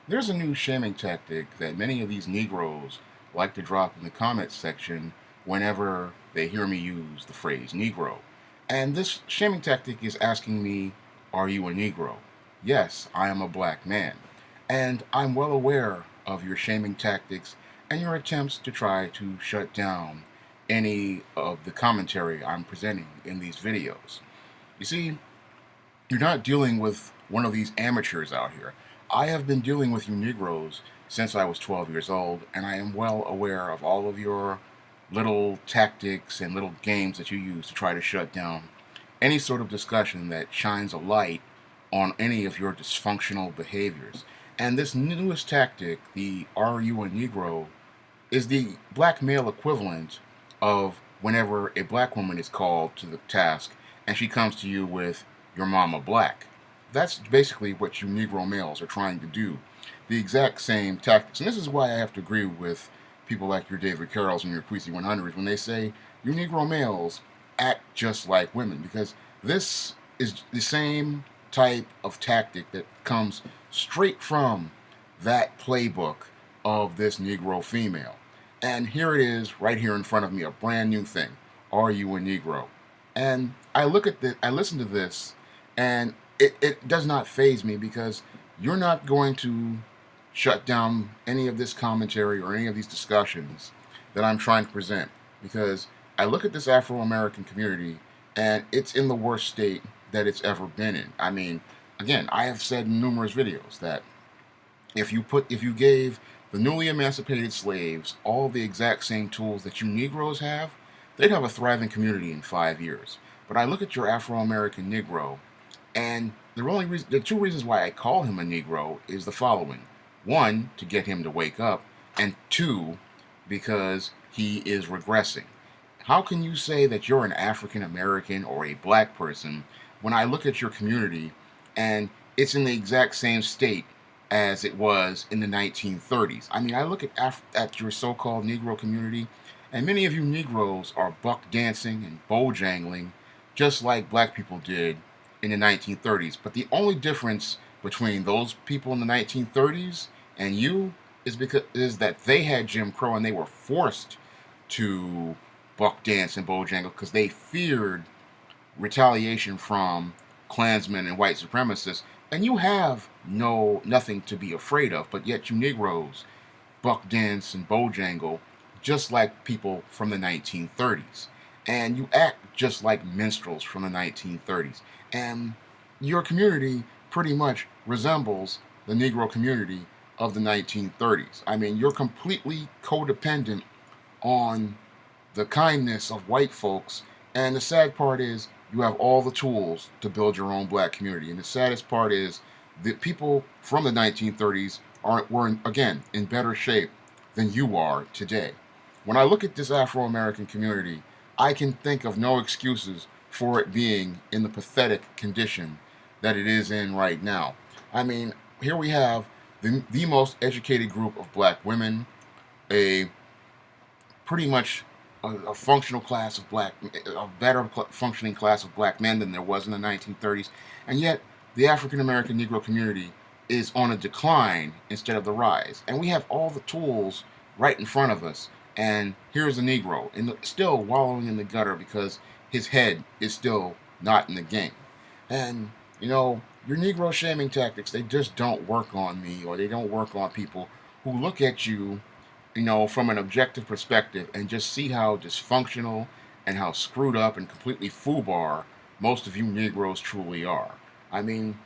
There's a new shaming tactic that many of these Negroes like to drop in the comments section whenever they hear me use the phrase Negro. And this shaming tactic is asking me, are you a Negro? Yes, I am a black man. And I'm well aware of your shaming tactics and your attempts to try to shut down any of the commentary I'm presenting in these videos. You see, you're not dealing with one of these amateurs out here. I have been dealing with you Negroes since I was 12 years old, and I am well aware of all of your little tactics and little games that you use to try to shut down any sort of discussion that shines a light on any of your dysfunctional behaviors. And this newest tactic, the Are You a Negro, is the black male equivalent of whenever a black woman is called to the task and she comes to you with your mama black. That's basically what you Negro males are trying to do. The exact same tactics. And this is why I have to agree with people like your David Carrolls and your Queasy 100s when they say you Negro males act just like women, because this is the same type of tactic that comes straight from that playbook of this Negro female. And here it is right here in front of me, a brand new thing. Are you a Negro? And I look at this, I listen to this, and it does not faze me because you're not going to shut down any of this commentary or any of these discussions that I'm trying to present, because I look at this Afro American community and it's in the worst state that it's ever been in. I mean, again, I have said in numerous videos that if you gave the newly emancipated slaves all the exact same tools that you Negroes have, they'd have a thriving community in 5 years. But I look at your Afro American Negro, and the two reasons why I call him a Negro is the following: one, to get him to wake up, and two, because he is regressing. How can you say that you're an African American or a black person when I look at your community and it's in the exact same state as it was in the 1930s? I mean, I look at your so-called Negro community, and many of you Negroes are buck dancing and bojangling just like black people did in the 1930s. But the only difference between those people in the 1930s and you is that they had Jim Crow and they were forced to buck dance and bojangle because they feared retaliation from Klansmen and white supremacists. And you have nothing to be afraid of, but yet you Negroes buck dance and bojangle just like people from the 1930s. And you act just like minstrels from the 1930s. And your community pretty much resembles the Negro community of the 1930s. I mean, you're completely codependent on the kindness of white folks. And the sad part is you have all the tools to build your own black community. And the saddest part is that people from the 1930s were, again, in better shape than you are today. When I look at this Afro American community, I can think of no excuses for it being in the pathetic condition that it is in right now. I mean, here we have the most educated group of black women, a pretty much a functional class of a better functioning class of black men than there was in the 1930s, and yet the African American Negro community is on a decline instead of the rise. And we have all the tools right in front of us, and here's a Negro still wallowing in the gutter because his head is still not in the game. And your Negro shaming tactics, they just don't work on me, or they don't work on people who look at you, from an objective perspective and just see how dysfunctional and how screwed up and completely foobar most of you Negroes truly are. I mean,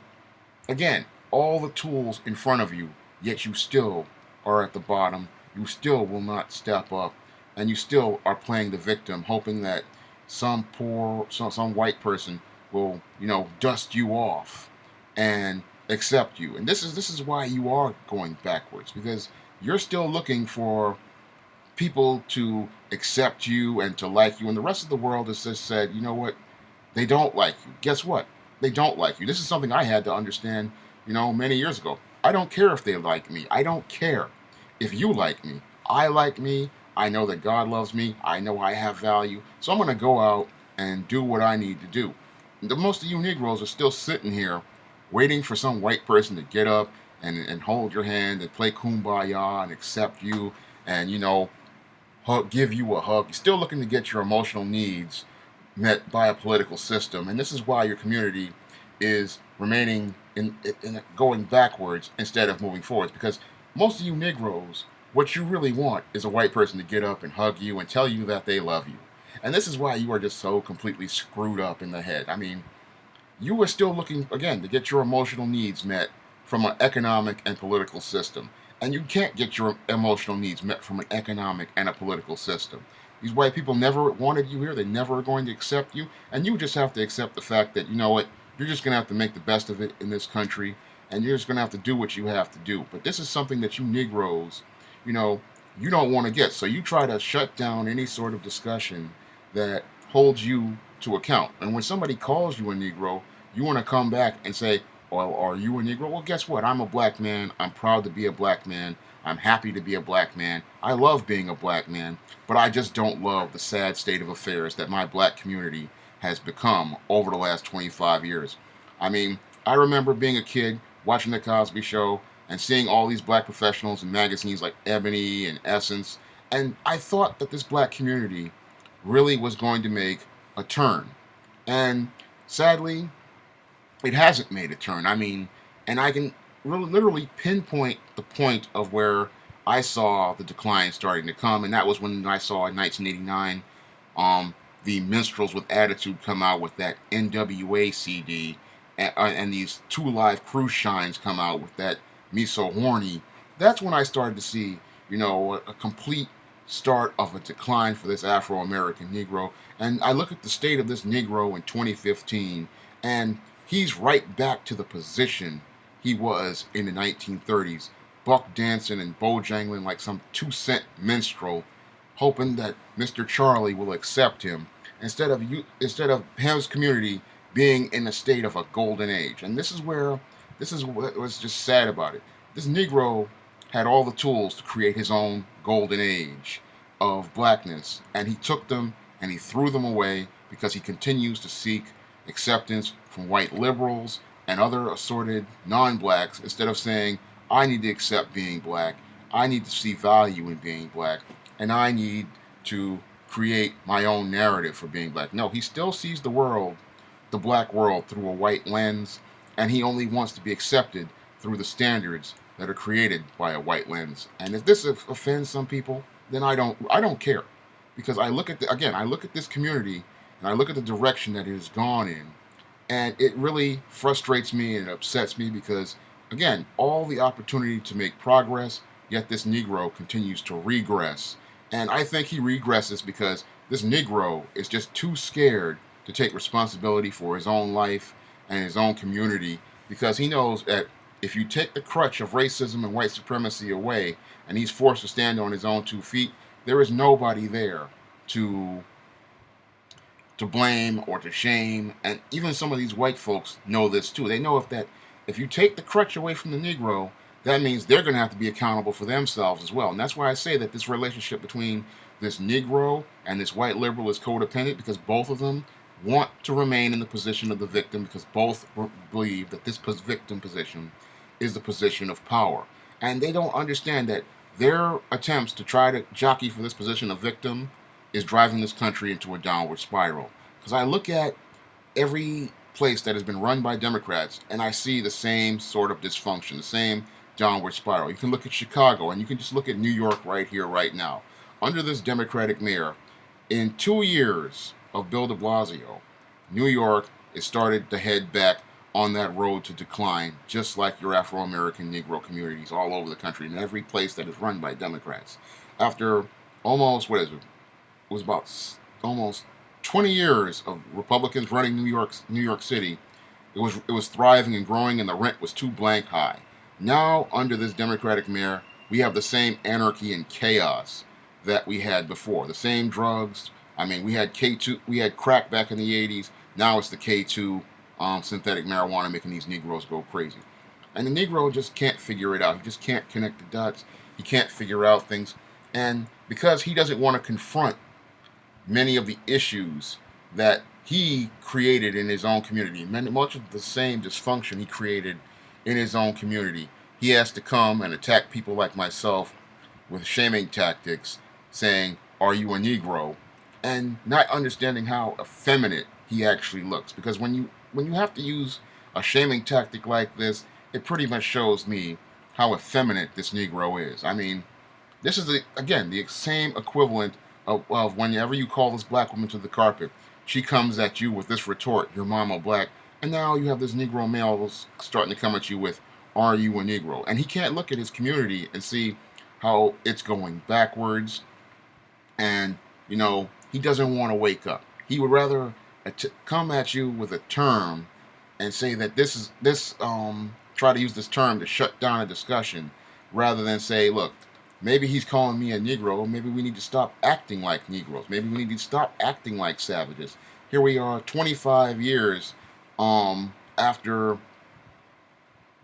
again, all the tools in front of you, yet you still are at the bottom. You still will not step up, and you still are playing the victim, hoping that some white person will, dust you off and accept you. And this is why you are going backwards, because you're still looking for people to accept you and to like you, and the rest of the world has just said, you know what, they don't like you. Guess what? They don't like you. This is something I had to understand, many years ago. I don't care if they like me. I don't care if you like me. I like me. I know that God loves me. I know I have value. So I'm going to go out and do what I need to do. Most of you Negroes are still sitting here waiting for some white person to get up and hold your hand and play kumbaya and accept you and, give you a hug. You're still looking to get your emotional needs met by a political system. And this is why your community is remaining in going backwards instead of moving forwards. Because most of you Negroes, what you really want is a white person to get up and hug you and tell you that they love you. And this is why you are just so completely screwed up in the head. I mean, you are still looking, again, to get your emotional needs met from an economic and political system. And you can't get your emotional needs met from an economic and a political system. These white people never wanted you here. They never are going to accept you. And you just have to accept the fact that, you know what, you're just going to have to make the best of it in this country. And you're just going to have to do what you have to do. But this is something that you Negroes, you know, you don't want to get. So you try to shut down any sort of discussion that holds you to account. And when somebody calls you a Negro, you want to come back and say, well, are you a Negro? Well, guess what? I'm a black man. I'm proud to be a black man. I'm happy to be a black man. I love being a black man, but I just don't love the sad state of affairs that my black community has become over the last 25 years. I mean, I remember being a kid watching The Cosby Show and seeing all these black professionals in magazines like Ebony and Essence, and I thought that this black community really was going to make a turn. And sadly, it hasn't made a turn. I mean, and I can really literally pinpoint the point of where I saw the decline starting to come, and that was when I saw in 1989 the Minstrels with Attitude come out with that NWA CD, and these Two Live Cruise Shines come out with that Me So Horny. That's when I started to see, a complete start of a decline for this Afro American Negro. And I look at the state of this Negro in 2015, and he's right back to the position he was in the 1930s, buck dancing and bojangling like some 2-cent minstrel, hoping that Mr. Charlie will accept him instead of his community being in a state of a golden age. And this is what was just sad about it. This Negro had all the tools to create his own golden age of blackness, and he took them and he threw them away because he continues to seek acceptance from white liberals and other assorted non-blacks instead of saying, I need to accept being black, I need to see value in being black, and I need to create my own narrative for being black. No, he still sees the black world, through a white lens, and he only wants to be accepted through the standards that are created by a white lens. And if this offends some people, then I don't care, because I look at I look at this community and I look at the direction that it has gone in, and it really frustrates me and it upsets me because, again, all the opportunity to make progress, yet this Negro continues to regress. And I think he regresses because this Negro is just too scared to take responsibility for his own life and his own community, because he knows that if you take the crutch of racism and white supremacy away and he's forced to stand on his own 2 feet, there is nobody there to blame or to shame. And even some of these white folks know this too. They know if you take the crutch away from the Negro, that means they're going to have to be accountable for themselves as well. And that's why I say that this relationship between this Negro and this white liberal is codependent, because both of them want to remain in the position of the victim, because both believe that this victim position is the position of power. And they don't understand that their attempts to try to jockey for this position of victim is driving this country into a downward spiral. Because I look at every place that has been run by Democrats and I see the same sort of dysfunction, the same downward spiral. You can look at Chicago and you can just look at New York right here, right now. Under this Democratic mayor, in 2 years of Bill de Blasio, New York has started to head back on that road to decline, just like your Afro-American Negro communities all over the country in every place that is run by Democrats. After almost, it was about almost 20 years of Republicans running New York City, it was thriving and growing, and the rent was too blank high. Now, under this Democratic mayor, we have the same anarchy and chaos that we had before. The same drugs. I mean, we had crack back in the 80s. Now it's the K2 synthetic marijuana making these Negroes go crazy. And the Negro just can't figure it out. He just can't connect the dots. He can't figure out things. And because he doesn't want to confront many of the issues that he created in his own community, much of the same dysfunction he created in his own community, he has to come and attack people like myself with shaming tactics, saying, "Are you a Negro?" and not understanding how effeminate he actually looks. Because when you have to use a shaming tactic like this, it pretty much shows me how effeminate this Negro is. I mean, this is again the same equivalent of whenever you call this black woman to the carpet, she comes at you with this retort, "Your mama black," and now you have this Negro male starting to come at you with, "Are you a Negro?" And he can't look at his community and see how it's going backwards, and he doesn't want to wake up. He would rather come at you with a term and say that this try to use this term to shut down a discussion, rather than say, look, maybe he's calling me a Negro. Maybe we need to stop acting like Negroes. Maybe we need to stop acting like savages. Here we are, 25 years after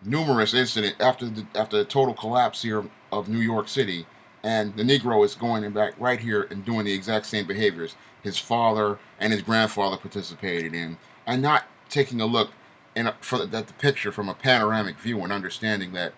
numerous incidents, after the total collapse here of New York City, and the Negro is going back right here and doing the exact same behaviors his father and his grandfather participated in, and not taking a look at the picture from a panoramic view and understanding that,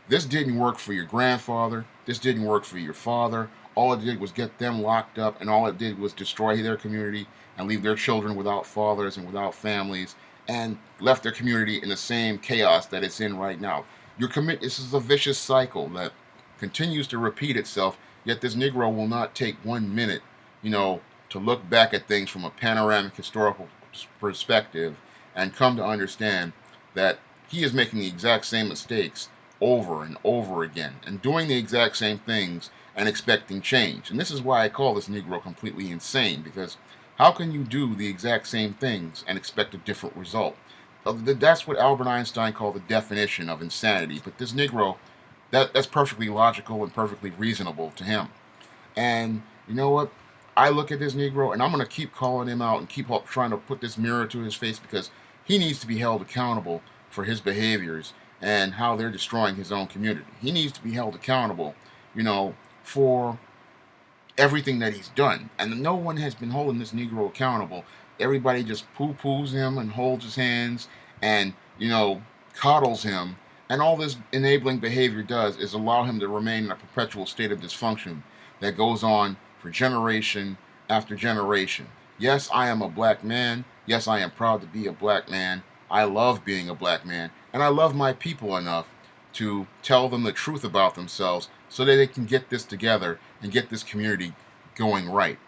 this didn't work for your grandfather, this didn't work for your father. All it did was get them locked up, and all it did was destroy their community and leave their children without fathers and without families, and left their community in the same chaos that it's in right now. This is a vicious cycle that continues to repeat itself, yet this Negro will not take 1 minute, to look back at things from a panoramic historical perspective and come to understand that he is making the exact same mistakes over and over again and doing the exact same things and expecting change. And this is why I call this Negro completely insane, because how can you do the exact same things and expect a different result? That's what Albert Einstein called the definition of insanity. But this Negro, that's perfectly logical and perfectly reasonable to him. And you know what? I look at this Negro and I'm going to keep calling him out and keep trying to put this mirror to his face, because he needs to be held accountable for his behaviors and how they're destroying his own community. He needs to be held accountable, for everything that he's done. And no one has been holding this Negro accountable. Everybody just poo-poos him and holds his hands and, coddles him. And all this enabling behavior does is allow him to remain in a perpetual state of dysfunction that goes on for generation after generation. Yes, I am a black man. Yes, I am proud to be a black man. I love being a black man. And I love my people enough to tell them the truth about themselves so that they can get this together and get this community going right.